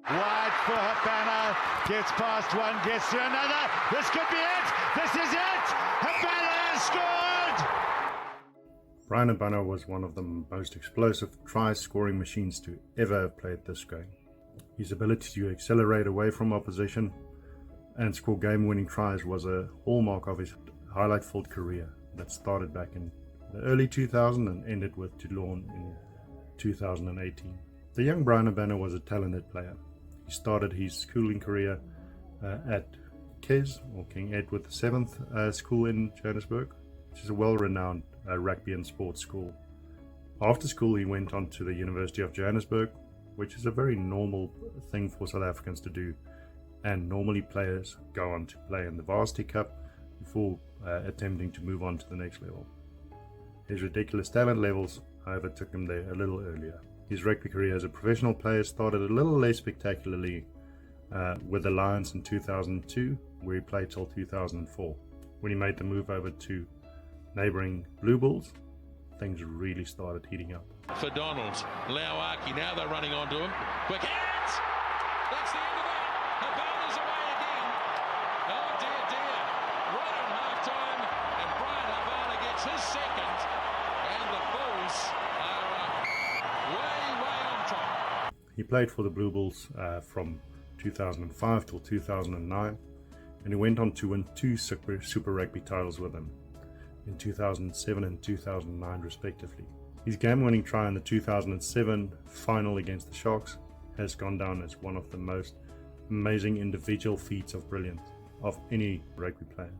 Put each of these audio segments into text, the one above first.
Wide for Habana, gets past one, gets to another. This could be it. This is it. Habana has scored. Bryan Habana was one of the most explosive try-scoring machines to ever have played this game. His ability to accelerate away from opposition and score game-winning tries was a hallmark of his highlight-filled career that started back in the early 2000s and ended with Toulon in 2018. The young Bryan Habana was a talented player. He started his schooling career at KES, or King Edward VII school in Johannesburg, which is a well-renowned rugby and sports school. After school he went on to the University of Johannesburg, which is a very normal thing for South Africans to do, and normally players go on to play in the Varsity Cup before attempting to move on to the next level. His ridiculous talent levels, however, took him there a little earlier. His rugby career as a professional player started a little less spectacularly with the Lions in 2002, where he played till 2004. When he made the move over to neighbouring Blue Bulls, things really started heating up. For Donald, Lauaki, now they're running onto him. Quick hands! That's the end of it! Habana's away again! Oh dear, dear! Right on half-time, and Bryan Habana gets his second, and the Bulls are way on top. He played for the Blue Bulls from 2005 till 2009, and he went on to win 2 Super Rugby titles with them in 2007 and 2009 respectively. His game-winning try in the 2007 final against the Sharks has gone down as one of the most amazing individual feats of brilliance of any rugby player,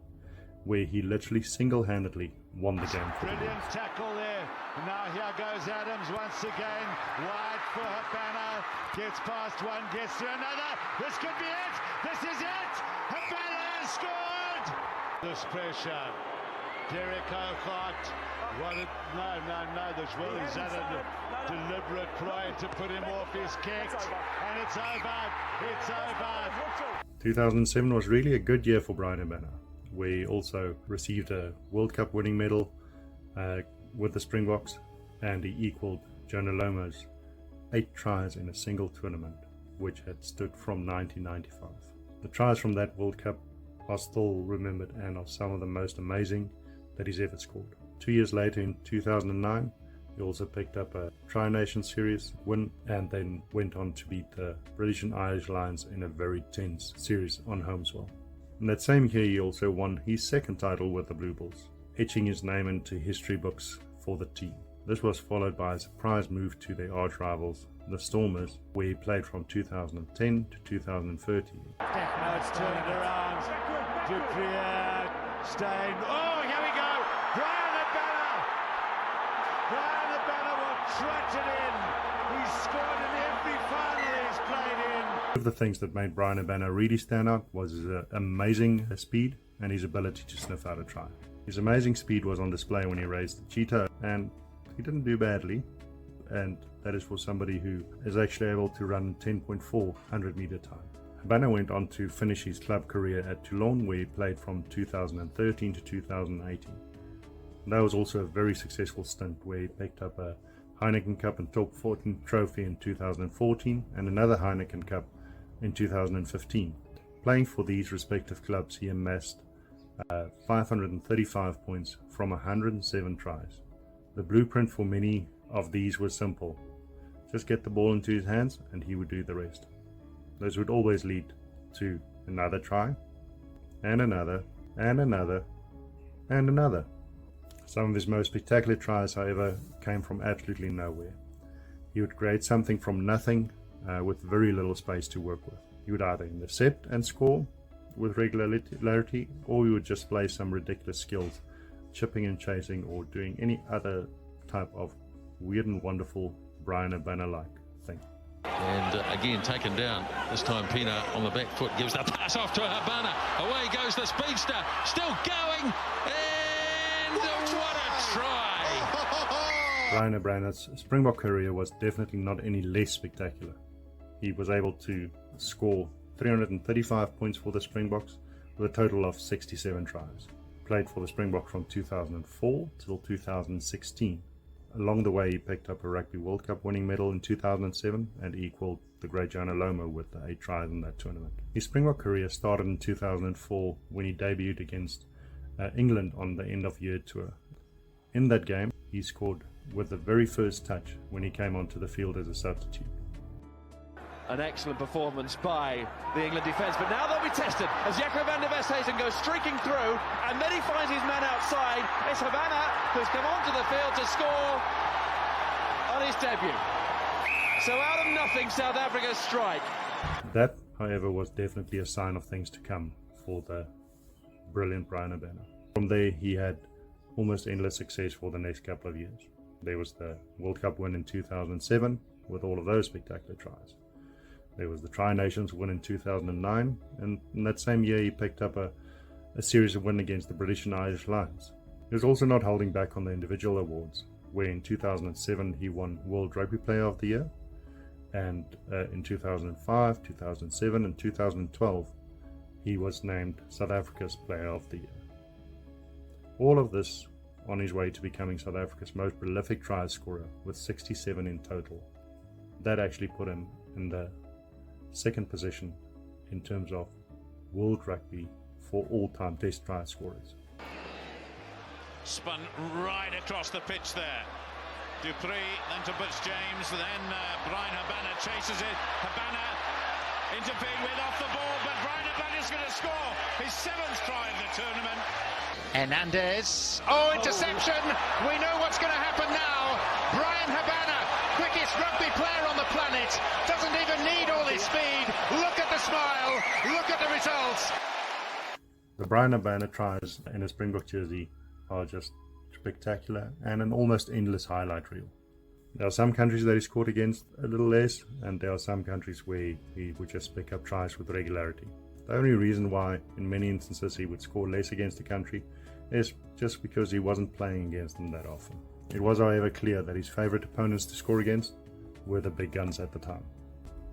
where he literally single-handedly won the game for the Brilliant tackle there. Now here goes Adams once again. Wide for Habana, gets past one, gets to another. This could be it. This is it. Habana has scored. This pressure. Derek O'Hart, no, this will. He's had a deliberate ploy to put him off his kick, and it's over. 2007 was really a good year for Bryan Habana. We also received a World Cup winning medal with the Springboks, and he equaled Jonah Lomo's 8 tries in a single tournament, which had stood from 1995. The tries from that World Cup are still remembered and are some of the most amazing that he's ever scored. 2 years later, in 2009, he also picked up a Tri-Nation Series win and then went on to beat the British and Irish Lions in a very tense series on home soil. In that same year, he also won his second title with the Blue Bulls, etching his name into history books for the team. This was followed by a surprise move to their arch rivals, the Stormers, where he played from 2010 to 2013. Now it's turned around. Duprier, Stein. Oh, here we go. Bryan Habana will trot it in. He's scored in every final he's played in. One of the things that made Bryan Habana really stand out was his amazing speed and his ability to sniff out a try. His amazing speed was on display when he raced the Cheetah, and he didn't do badly, and that is for somebody who is actually able to run 10.4 100-meter time. Habana went on to finish his club career at Toulon, where he played from 2013 to 2018. That was also a very successful stint where he picked up a Heineken Cup and Top 14 trophy in 2014 and another Heineken Cup in 2015. Playing for these respective clubs, he amassed 535 points from 107 tries. The blueprint for many of these was simple. Just get the ball into his hands and he would do the rest. Those would always lead to another try, and another, and another, and another. Some of his most spectacular tries, however, came from absolutely nowhere. He would create something from nothing with very little space to work with. He would either intercept and score with regularity, or he would just play some ridiculous skills, chipping and chasing, or doing any other type of weird and wonderful Bryan Habana-like thing. And again taken down, this time Pina on the back foot gives the pass off to Habana. Away goes the speedster, still going, and what a try! Bryan Habana's Springbok career was definitely not any less spectacular. He was able to score 335 points for the Springboks with a total of 67 tries. Played for the Springboks from 2004 till 2016. Along the way, he picked up a Rugby World Cup winning medal in 2007 and equaled the great Jonah Lomu with 8 tries in that tournament. His Springbok career started in 2004 when he debuted against England on the end-of-year tour. In that game, he scored with the very first touch when he came onto the field as a substitute. An excellent performance by the England defence, but now they'll be tested as Jaco van der Westhuizen goes streaking through, and then he finds his man outside. It's Habana who's come onto the field to score on his debut. So out of nothing, South Africa strike. That, however, was definitely a sign of things to come for the brilliant Bryan Habana. From there, he had almost endless success for the next couple of years. There was the World Cup win in 2007 with all of those spectacular tries. There was the Tri-Nations win in 2009, and in that same year he picked up a series of wins against the British and Irish Lions. He was also not holding back on the individual awards, where in 2007 he won World Rugby Player of the Year, and in 2005, 2007 and 2012 he was named South Africa's Player of the Year. All of this on his way to becoming South Africa's most prolific try scorer with 67 in total. That actually put him in the second position in terms of world rugby for all-time test try scorers. Spun right across the pitch there. Dupree, then to Butch James, then Bryan Habana chases it. Habana interfered with off the ball, but Bryan Habana's going to score his 7th try of the tournament. Hernandez, interception! We know what's going to happen now. Bryan Habana, quickest rugby player on the planet, doesn't even need all his speed. Look at the smile, look at the results. The Bryan Habana tries in a Springbok jersey are just spectacular and an almost endless highlight reel. There are some countries that he scored against a little less, and there are some countries where he would just pick up tries with regularity. The only reason why in many instances he would score less against a country is just because he wasn't playing against them that often. It was, however, clear that his favourite opponents to score against were the big guns at the time.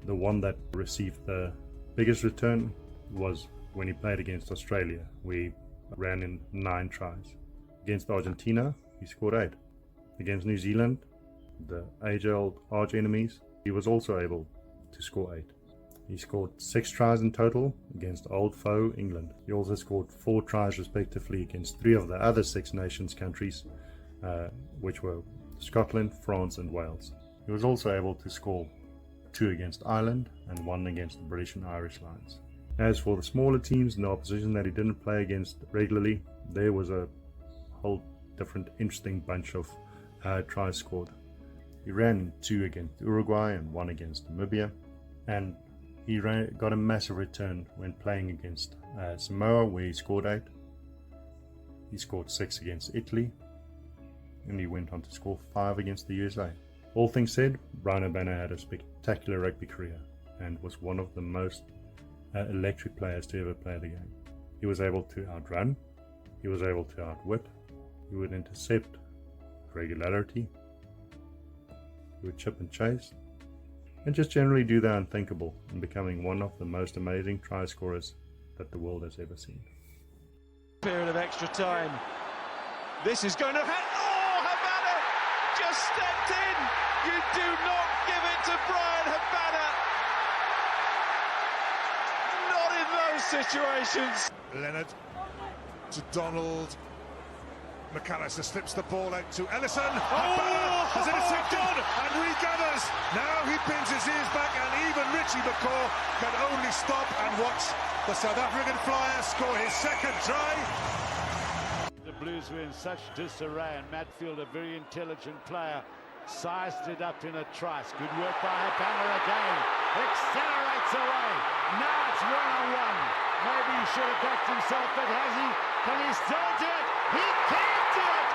The one that received the biggest return was when he played against Australia, where he ran in 9 tries. Against Argentina, he scored 8. Against New Zealand, the age-old arch enemies, he was also able to score 8. He scored 6 tries in total against old foe England. He also scored 4 tries respectively against 3 of the other Six Nations countries, which were Scotland, France and Wales. He was also able to score 2 against Ireland and 1 against the British and Irish Lions. As for the smaller teams in the opposition that he didn't play against regularly, there was a whole different interesting bunch of tries scored. He ran 2 against Uruguay and 1 against Namibia, and he got a massive return when playing against Samoa, where he scored 8. He scored 6 against Italy, and he went on to score 5 against the USA. All things said, Bryan Habana had a spectacular rugby career and was one of the most electric players to ever play the game. He was able to outrun, he was able to outwit, he would intercept regularity, he would chip and chase, and just generally do the unthinkable in becoming one of the most amazing try scorers that the world has ever seen. Period of extra time. This is going to Habana just stepped in. You do not give it to Bryan Habana. Not in those situations. Leonard to Donald. McAllister slips the ball out to Ellison. Habana has intercepted and regathers. Now he pins his ears back, and even Richie McCaw can only stop and watch the South African flyer score his 2nd try. The Blues were in such disarray, and Matfield, a very intelligent player, sized it up in a trice. Good work by Habana again. Accelerates away. Now it's 1-on-1. Maybe he should have backed himself, but has he? Can he still do it? He can do it!